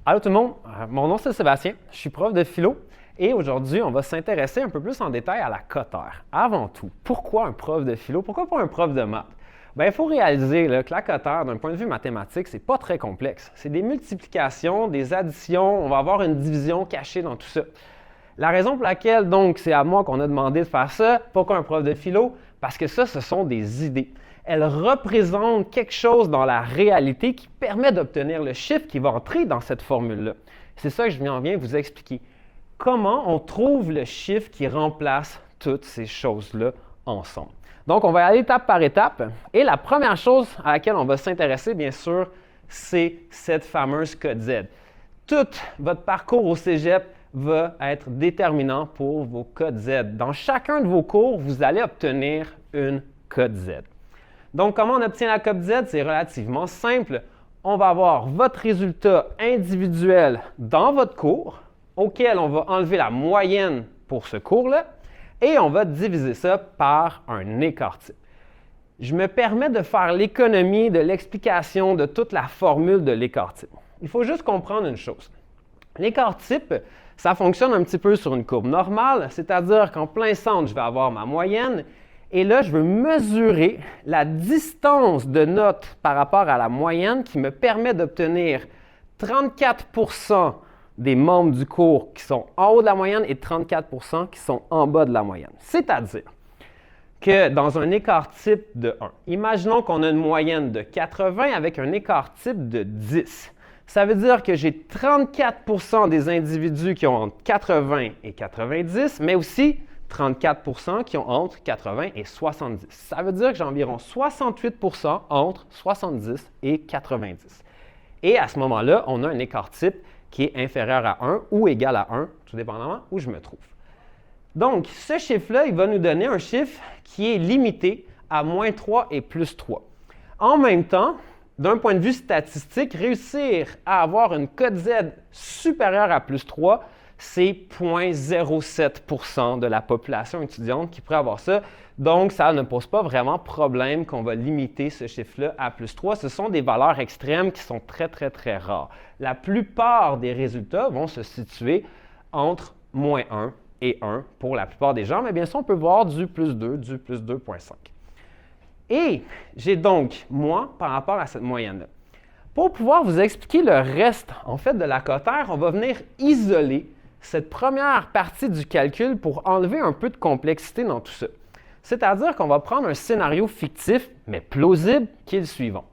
Allô tout le monde, mon nom c'est Sébastien, je suis prof de philo et aujourd'hui on va s'intéresser un peu plus en détail à la coteur. Avant tout, pourquoi un prof de philo? Pourquoi pas un prof de maths? Bien, il faut réaliser là, que la coteur, d'un point de vue mathématique, c'est pas très complexe. C'est des multiplications, des additions, on va avoir une division cachée dans tout ça. La raison pour laquelle donc c'est à moi qu'on a demandé de faire ça, pourquoi un prof de philo? Parce que ça, ce sont des idées. Elles représentent quelque chose dans la réalité qui permet d'obtenir le chiffre qui va entrer dans cette formule-là. C'est ça que je viens vous expliquer. Comment on trouve le chiffre qui remplace toutes ces choses-là ensemble. Donc, on va y aller étape par étape. Et la première chose à laquelle on va s'intéresser, bien sûr, c'est cette fameuse code Z. Tout votre parcours au cégep va être déterminant pour vos codes Z. Dans chacun de vos cours, vous allez obtenir une code Z. Donc, comment on obtient la code Z? C'est relativement simple. On va avoir votre résultat individuel dans votre cours, auquel on va enlever la moyenne pour ce cours-là, et on va diviser ça par un écart type. Je me permets de faire l'économie de l'explication de toute la formule de l'écart type. Il faut juste comprendre une chose. L'écart type, ça fonctionne un petit peu sur une courbe normale, c'est-à-dire qu'en plein centre, je vais avoir ma moyenne, et là, je veux mesurer la distance de notes par rapport à la moyenne qui me permet d'obtenir 34 % des membres du cours qui sont en haut de la moyenne et 34 % qui sont en bas de la moyenne. C'est-à-dire que dans un écart type de 1, imaginons qu'on a une moyenne de 80 avec un écart type de 10. Ça veut dire que j'ai 34 % des individus qui ont entre 80 et 90, mais aussi 34 % qui ont entre 80 et 70. Ça veut dire que j'ai environ 68 % entre 70 et 90. Et à ce moment-là, on a un écart type qui est inférieur à 1 ou égal à 1, tout dépendamment où je me trouve. Donc, ce chiffre-là, il va nous donner un chiffre qui est limité à moins 3 et plus 3. En même temps, d'un point de vue statistique, réussir à avoir une code Z supérieure à plus 3, c'est 0,07 % de la population étudiante qui pourrait avoir ça. Donc, ça ne pose pas vraiment problème qu'on va limiter ce chiffre-là à plus 3. Ce sont des valeurs extrêmes qui sont très, très, très rares. La plupart des résultats vont se situer entre moins 1 et 1 pour la plupart des gens, mais bien sûr, on peut voir du plus 2, du plus 2,5. Et j'ai donc, moi, par rapport à cette moyenne-là. Pour pouvoir vous expliquer le reste, en fait, de la coteur, on va venir isoler cette première partie du calcul pour enlever un peu de complexité dans tout ça. C'est-à-dire qu'on va prendre un scénario fictif, mais plausible, qui est le suivant.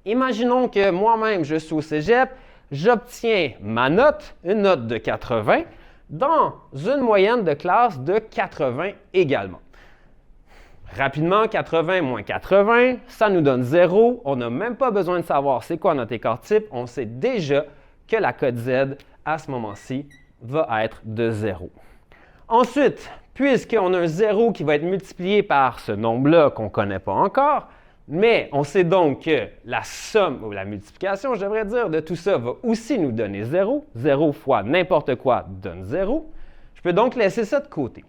Imaginons que moi-même, je suis au cégep, j'obtiens ma note, une note de 80, dans une moyenne de classe de 80 également. Rapidement, 80 moins 80, ça nous donne 0. On n'a même pas besoin de savoir c'est quoi notre écart type. On sait déjà que la code Z, à ce moment-ci, va être de 0. Ensuite, puisqu'on a un 0 qui va être multiplié par ce nombre-là qu'on ne connaît pas encore, mais on sait donc que la somme, ou la multiplication, je devrais dire, de tout ça va aussi nous donner 0. 0 fois n'importe quoi donne 0. Je peux donc laisser ça de côté.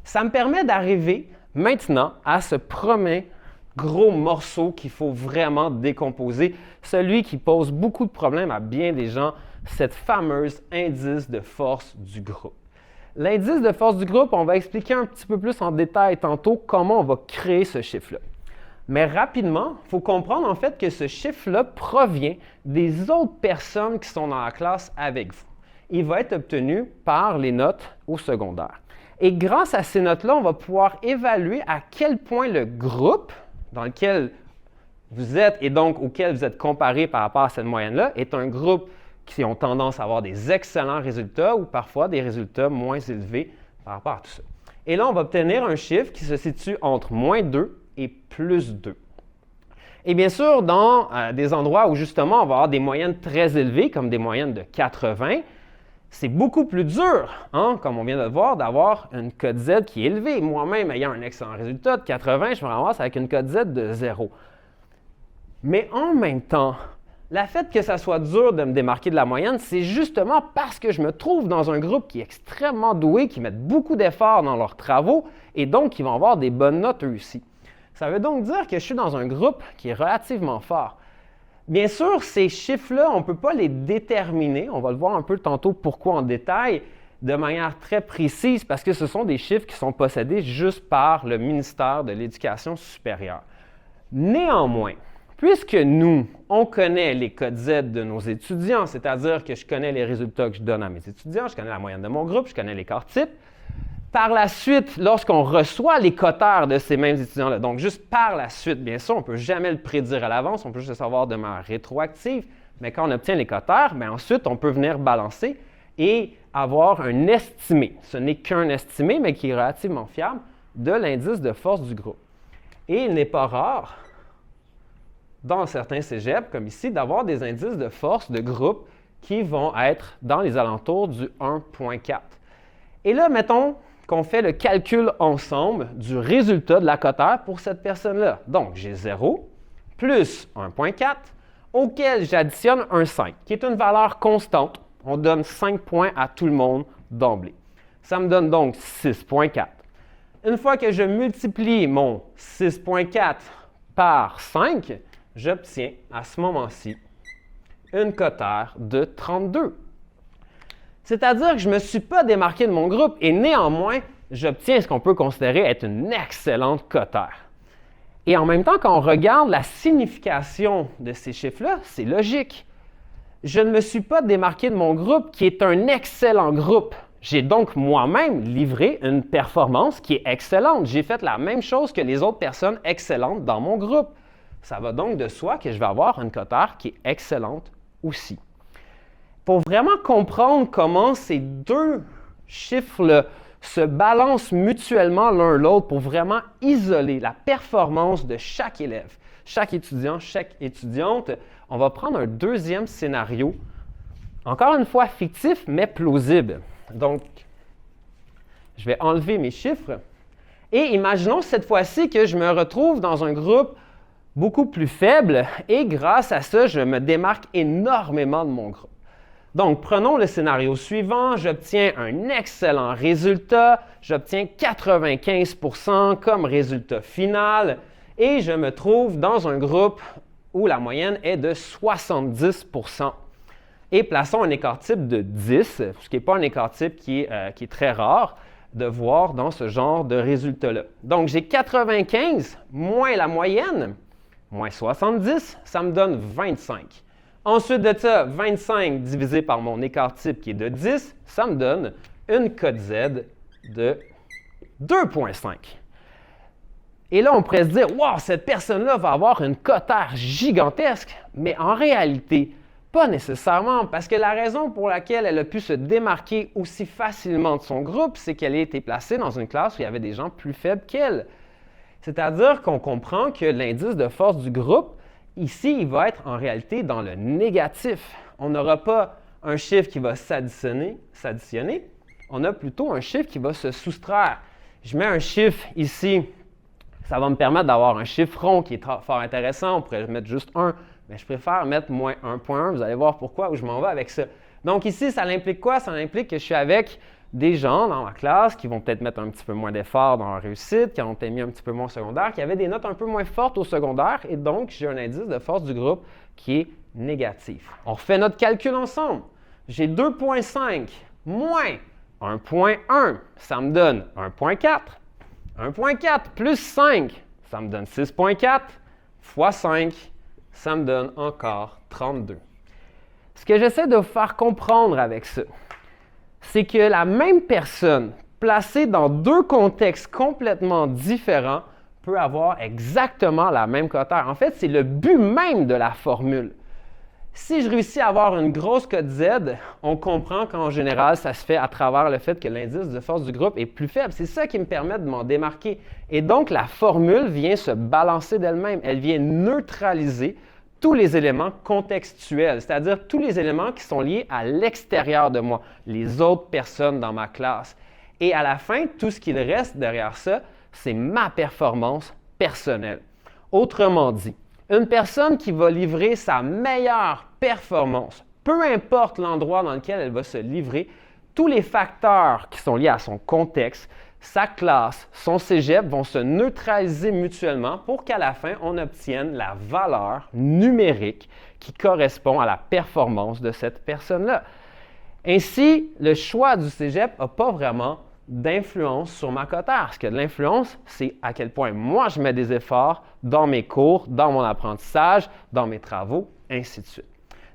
Ça me permet d'arriver maintenant à ce premier gros morceau qu'il faut vraiment décomposer, celui qui pose beaucoup de problèmes à bien des gens, cette fameuse indice de force du groupe. L'indice de force du groupe, on va expliquer un petit peu plus en détail tantôt comment on va créer ce chiffre-là. Mais rapidement, il faut comprendre en fait que ce chiffre-là provient des autres personnes qui sont dans la classe avec vous. Il va être obtenu par les notes au secondaire. Et grâce à ces notes-là, on va pouvoir évaluer à quel point le groupe dans lequel vous êtes et donc auquel vous êtes comparé par rapport à cette moyenne-là est un groupe qui ont tendance à avoir des excellents résultats ou parfois des résultats moins élevés par rapport à tout ça. Et là, on va obtenir un chiffre qui se situe entre moins 2 et plus 2. Et bien sûr, dans des endroits où justement on va avoir des moyennes très élevées, comme des moyennes de 80, c'est beaucoup plus dur, comme on vient de le voir, d'avoir une code Z qui est élevée. Moi-même, ayant un excellent résultat de 80, je me ramasse avec une code Z de 0. Mais en même temps, le fait que ça soit dur de me démarquer de la moyenne, c'est justement parce que je me trouve dans un groupe qui est extrêmement doué, qui met beaucoup d'efforts dans leurs travaux et donc qui vont avoir des bonnes notes eux aussi. Ça veut donc dire que je suis dans un groupe qui est relativement fort. Bien sûr, ces chiffres-là, on ne peut pas les déterminer. On va le voir un peu tantôt pourquoi en détail, de manière très précise, parce que ce sont des chiffres qui sont possédés juste par le ministère de l'Éducation supérieure. Néanmoins, puisque nous, on connaît les codes Z de nos étudiants, c'est-à-dire que je connais les résultats que je donne à mes étudiants, je connais la moyenne de mon groupe, je connais l'écart type, par la suite, lorsqu'on reçoit les quotaires de ces mêmes étudiants-là, donc juste par la suite, bien sûr, on ne peut jamais le prédire à l'avance, on peut juste le savoir de manière rétroactive, mais quand on obtient les quotaires, bien ensuite, on peut venir balancer et avoir un estimé. Ce n'est qu'un estimé, mais qui est relativement fiable, de l'indice de force du groupe. Et il n'est pas rare, dans certains cégeps, comme ici, d'avoir des indices de force de groupe qui vont être dans les alentours du 1,4. Et là, mettons qu'on fait le calcul ensemble du résultat de la quotaire pour cette personne-là. Donc, j'ai 0 plus 1,4 auquel j'additionne un 5, qui est une valeur constante. On donne 5 points à tout le monde d'emblée. Ça me donne donc 6,4. Une fois que je multiplie mon 6,4 par 5, j'obtiens à ce moment-ci une quotaire de 32. C'est-à-dire que je ne me suis pas démarqué de mon groupe et néanmoins, j'obtiens ce qu'on peut considérer être une excellente quotaire. Et en même temps, quand on regarde la signification de ces chiffres-là, c'est logique. Je ne me suis pas démarqué de mon groupe qui est un excellent groupe. J'ai donc moi-même livré une performance qui est excellente. J'ai fait la même chose que les autres personnes excellentes dans mon groupe. Ça va donc de soi que je vais avoir une quotaire qui est excellente aussi. Pour vraiment comprendre comment ces deux chiffres-là se balancent mutuellement l'un l'autre pour vraiment isoler la performance de chaque élève, chaque étudiant, chaque étudiante, on va prendre un deuxième scénario, encore une fois fictif, mais plausible. Donc, je vais enlever mes chiffres et imaginons cette fois-ci que je me retrouve dans un groupe beaucoup plus faible et grâce à ça, je me démarque énormément de mon groupe. Donc, prenons le scénario suivant, j'obtiens un excellent résultat, j'obtiens 95% comme résultat final et je me trouve dans un groupe où la moyenne est de 70%. Et plaçons un écart type de 10, ce qui n'est pas un écart type qui est très rare de voir dans ce genre de résultat-là. Donc, j'ai 95 moins la moyenne, moins 70, ça me donne 25. Ensuite de ça, 25 divisé par mon écart type qui est de 10, ça me donne une cote Z de 2,5. Et là, on pourrait se dire, « Wow, cette personne-là va avoir une quotaire gigantesque! » Mais en réalité, pas nécessairement, parce que la raison pour laquelle elle a pu se démarquer aussi facilement de son groupe, c'est qu'elle a été placée dans une classe où il y avait des gens plus faibles qu'elle. C'est-à-dire qu'on comprend que l'indice de force du groupe, ici, il va être en réalité dans le négatif. On n'aura pas un chiffre qui va s'additionner, on a plutôt un chiffre qui va se soustraire. Je mets un chiffre ici, ça va me permettre d'avoir un chiffre rond qui est fort intéressant. On pourrait mettre juste 1, mais je préfère mettre moins 1,1. Vous allez voir pourquoi, où je m'en vais avec ça. Donc ici, ça implique quoi? Ça implique que je suis avec des gens dans ma classe qui vont peut-être mettre un petit peu moins d'efforts dans leur réussite, qui ont peut-être mis un petit peu moins au secondaire, qui avaient des notes un peu moins fortes au secondaire, et donc j'ai un indice de force du groupe qui est négatif. On refait notre calcul ensemble. J'ai 2,5 moins 1,1, ça me donne 1,4. 1,4 plus 5, ça me donne 6,4 fois 5, ça me donne encore 32. Ce que j'essaie de vous faire comprendre avec ça, c'est que la même personne, placée dans deux contextes complètement différents, peut avoir exactement la même quotaire. En fait, c'est le but même de la formule. Si je réussis à avoir une grosse cote Z, on comprend qu'en général, ça se fait à travers le fait que l'indice de force du groupe est plus faible. C'est ça qui me permet de m'en démarquer. Et donc, la formule vient se balancer d'elle-même. Elle vient neutraliser tous les éléments contextuels, c'est-à-dire tous les éléments qui sont liés à l'extérieur de moi, les autres personnes dans ma classe. Et à la fin, tout ce qu'il reste derrière ça, c'est ma performance personnelle. Autrement dit, une personne qui va livrer sa meilleure performance, peu importe l'endroit dans lequel elle va se livrer, tous les facteurs qui sont liés à son contexte, sa classe, son cégep vont se neutraliser mutuellement pour qu'à la fin, on obtienne la valeur numérique qui correspond à la performance de cette personne-là. Ainsi, le choix du cégep n'a pas vraiment d'influence sur ma cotère. Ce qui a de l'influence, c'est à quel point moi je mets des efforts dans mes cours, dans mon apprentissage, dans mes travaux, ainsi de suite.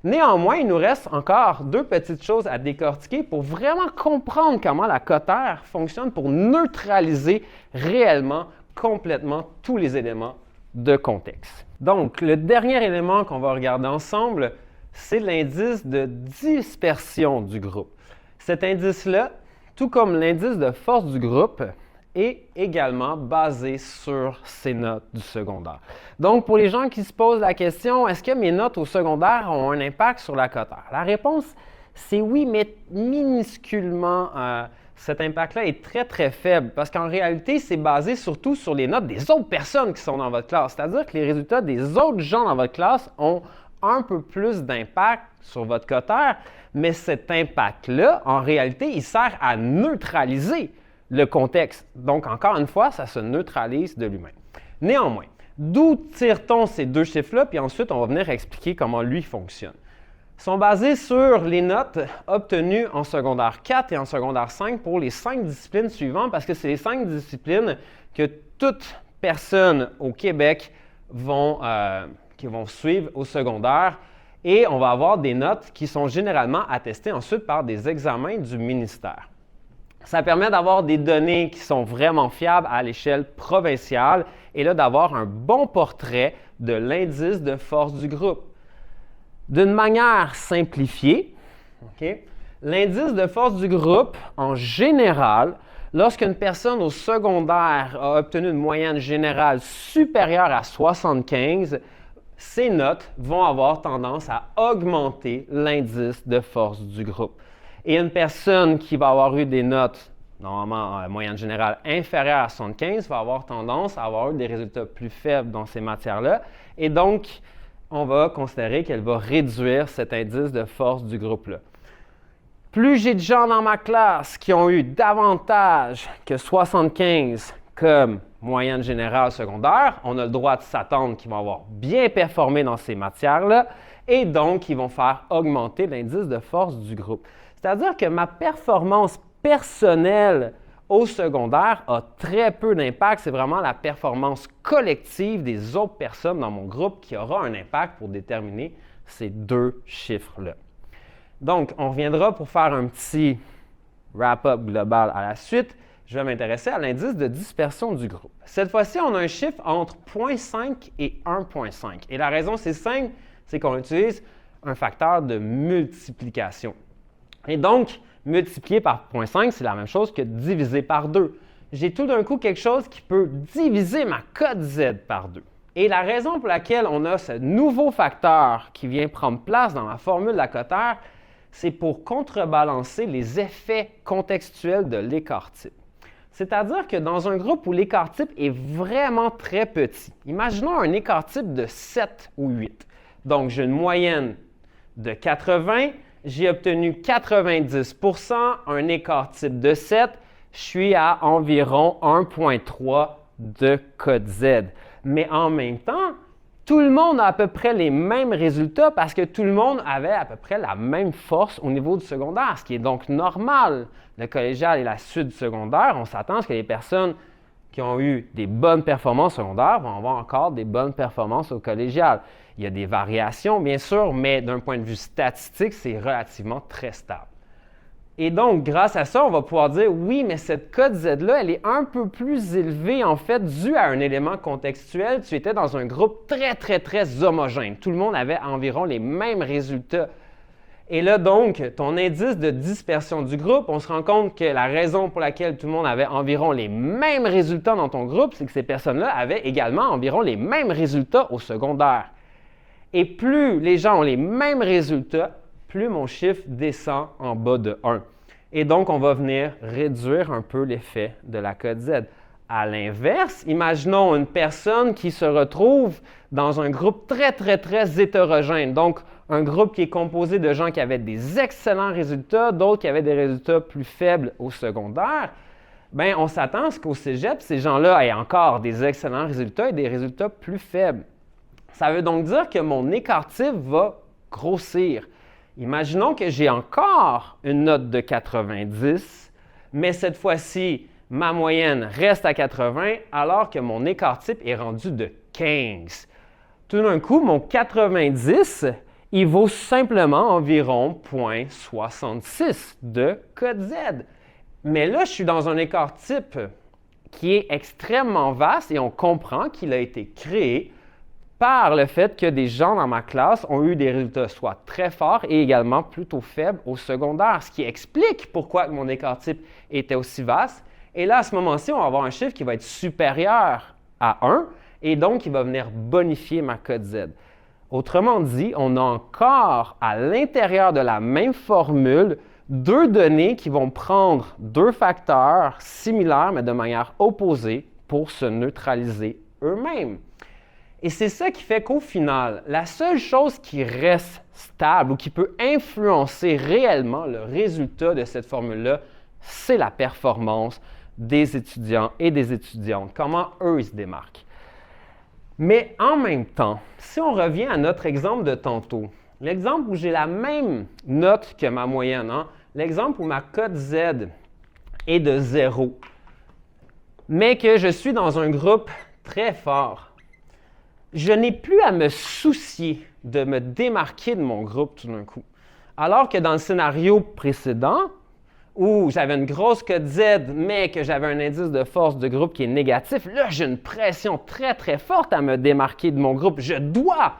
Néanmoins, il nous reste encore deux petites choses à décortiquer pour vraiment comprendre comment la cotère fonctionne pour neutraliser réellement, complètement tous les éléments de contexte. Donc, le dernier élément qu'on va regarder ensemble, c'est l'indice de dispersion du groupe. Cet indice-là, tout comme l'indice de force du groupe, est également basé sur ces notes du secondaire. Donc, pour les gens qui se posent la question, est-ce que mes notes au secondaire ont un impact sur la cotère? La réponse, c'est oui, mais minusculement. Cet impact-là est très, très faible parce qu'en réalité, c'est basé surtout sur les notes des autres personnes qui sont dans votre classe. C'est-à-dire que les résultats des autres gens dans votre classe ont un peu plus d'impact sur votre cotère, mais cet impact-là, en réalité, il sert à neutraliser le contexte. Donc, encore une fois, ça se neutralise de lui-même. Néanmoins, d'où tire-t-on ces deux chiffres-là? Puis ensuite, on va venir expliquer comment lui fonctionne. Ils sont basés sur les notes obtenues en secondaire 4 et en secondaire 5 pour les 5 disciplines suivantes, parce que c'est les 5 disciplines que toute personne au Québec qui vont suivre au secondaire. Et on va avoir des notes qui sont généralement attestées ensuite par des examens du ministère. Ça permet d'avoir des données qui sont vraiment fiables à l'échelle provinciale et là d'avoir un bon portrait de l'indice de force du groupe. D'une manière simplifiée, l'indice de force du groupe, en général, lorsqu'une personne au secondaire a obtenu une moyenne générale supérieure à 75, ces notes vont avoir tendance à augmenter l'indice de force du groupe. Et une personne qui va avoir eu des notes, normalement en moyenne générale, inférieures à 75, va avoir tendance à avoir eu des résultats plus faibles dans ces matières-là. Et donc, on va considérer qu'elle va réduire cet indice de force du groupe-là. Plus j'ai de gens dans ma classe qui ont eu davantage que 75 comme moyenne générale secondaire, on a le droit de s'attendre qu'ils vont avoir bien performé dans ces matières-là et donc ils vont faire augmenter l'indice de force du groupe. C'est-à-dire que ma performance personnelle au secondaire a très peu d'impact. C'est vraiment la performance collective des autres personnes dans mon groupe qui aura un impact pour déterminer ces deux chiffres-là. Donc, on reviendra pour faire un petit wrap-up global à la suite. Je vais m'intéresser à l'indice de dispersion du groupe. Cette fois-ci, on a un chiffre entre 0,5 et 1,5. Et la raison, c'est simple, c'est qu'on utilise un facteur de multiplication. Et donc, multiplié par 0,5, c'est la même chose que diviser par 2. J'ai tout d'un coup quelque chose qui peut diviser ma cote Z par 2. Et la raison pour laquelle on a ce nouveau facteur qui vient prendre place dans la formule de la cotère, c'est pour contrebalancer les effets contextuels de l'écart type. C'est-à-dire que dans un groupe où l'écart type est vraiment très petit, imaginons un écart type de 7 ou 8. Donc, j'ai une moyenne de 80, j'ai obtenu 90 %, un écart type de 7, je suis à environ 1,3 de cote Z. Mais en même temps, tout le monde a à peu près les mêmes résultats parce que tout le monde avait à peu près la même force au niveau du secondaire, ce qui est donc normal. Le collégial et la suite du secondaire, on s'attend à ce que les personnes qui ont eu des bonnes performances secondaires vont avoir encore des bonnes performances au collégial. Il y a des variations, bien sûr, mais d'un point de vue statistique, c'est relativement très stable. Et donc, grâce à ça, on va pouvoir dire, oui, mais cette cote Z-là, elle est un peu plus élevée, en fait, due à un élément contextuel. Tu étais dans un groupe très, très, très homogène. Tout le monde avait environ les mêmes résultats. Et là, donc, ton indice de dispersion du groupe, on se rend compte que la raison pour laquelle tout le monde avait environ les mêmes résultats dans ton groupe, c'est que ces personnes-là avaient également environ les mêmes résultats au secondaire. Et plus les gens ont les mêmes résultats, plus mon chiffre descend en bas de 1. Et donc, on va venir réduire un peu l'effet de la cote Z. À l'inverse, imaginons une personne qui se retrouve dans un groupe très, très, très hétérogène. Donc, un groupe qui est composé de gens qui avaient des excellents résultats, d'autres qui avaient des résultats plus faibles au secondaire. bien, on s'attend à ce qu'au cégep, ces gens-là aient encore des excellents résultats et des résultats plus faibles. Ça veut donc dire que mon écart type va grossir. Imaginons que j'ai encore une note de 90, mais cette fois-ci, ma moyenne reste à 80 alors que mon écart type est rendu de 15. Tout d'un coup, mon 90, il vaut simplement environ 0,66 de code Z. Mais là, je suis dans un écart type qui est extrêmement vaste et on comprend qu'il a été créé par le fait que des gens dans ma classe ont eu des résultats soit très forts et également plutôt faibles au secondaire, ce qui explique pourquoi mon écart type était aussi vaste. Et là, à ce moment-ci, on va avoir un chiffre qui va être supérieur à 1 et donc il va venir bonifier ma cote Z. Autrement dit, on a encore à l'intérieur de la même formule deux données qui vont prendre deux facteurs similaires mais de manière opposée pour se neutraliser eux-mêmes. Et c'est ça qui fait qu'au final, la seule chose qui reste stable ou qui peut influencer réellement le résultat de cette formule-là, c'est la performance des étudiants et des étudiantes, comment eux ils se démarquent. Mais en même temps, si on revient à notre exemple de tantôt, l'exemple où j'ai la même note que ma moyenne, l'exemple où ma cote Z est de 0, mais que je suis dans un groupe très fort, je n'ai plus à me soucier de me démarquer de mon groupe tout d'un coup. Alors que dans le scénario précédent, où j'avais une grosse cote Z, mais que j'avais un indice de force de groupe qui est négatif, là, j'ai une pression très, très forte à me démarquer de mon groupe. Je dois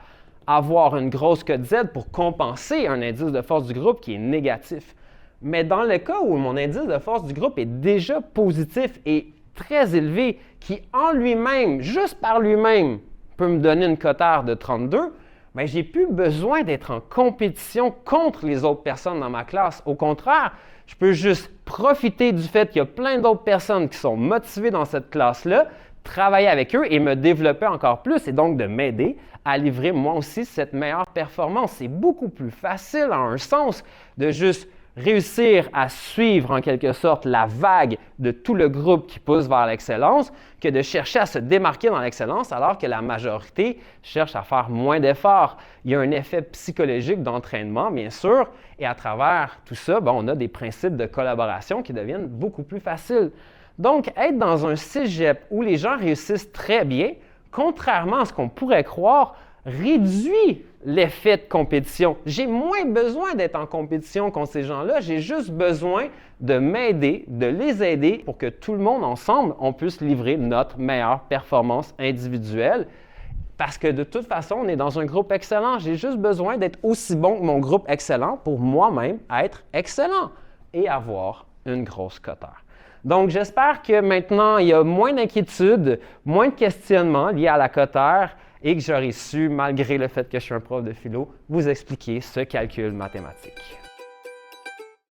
avoir une grosse cote Z pour compenser un indice de force du groupe qui est négatif. Mais dans le cas où mon indice de force du groupe est déjà positif et très élevé, qui en lui-même, juste par lui-même, peut me donner une cote R de 32, bien, je n'ai plus besoin d'être en compétition contre les autres personnes dans ma classe. Au contraire, je peux juste profiter du fait qu'il y a plein d'autres personnes qui sont motivées dans cette classe-là, travailler avec eux et me développer encore plus et donc de m'aider à livrer moi aussi cette meilleure performance. C'est beaucoup plus facile en un sens de juste réussir à suivre en quelque sorte la vague de tout le groupe qui pousse vers l'excellence que de chercher à se démarquer dans l'excellence alors que la majorité cherche à faire moins d'efforts. Il y a un effet psychologique d'entraînement, bien sûr, et à travers tout ça, on a des principes de collaboration qui deviennent beaucoup plus faciles. Donc, être dans un cégep où les gens réussissent très bien, contrairement à ce qu'on pourrait croire, réduit l'effet de compétition. J'ai moins besoin d'être en compétition contre ces gens-là, j'ai juste besoin de m'aider, de les aider pour que tout le monde ensemble, on puisse livrer notre meilleure performance individuelle. Parce que de toute façon, on est dans un groupe excellent. J'ai juste besoin d'être aussi bon que mon groupe excellent pour moi-même être excellent et avoir une grosse cote R. Donc, j'espère que maintenant, il y a moins d'inquiétudes, moins de questionnements liés à la cote R et que j'aurai su, malgré le fait que je suis un prof de philo, vous expliquer ce calcul mathématique.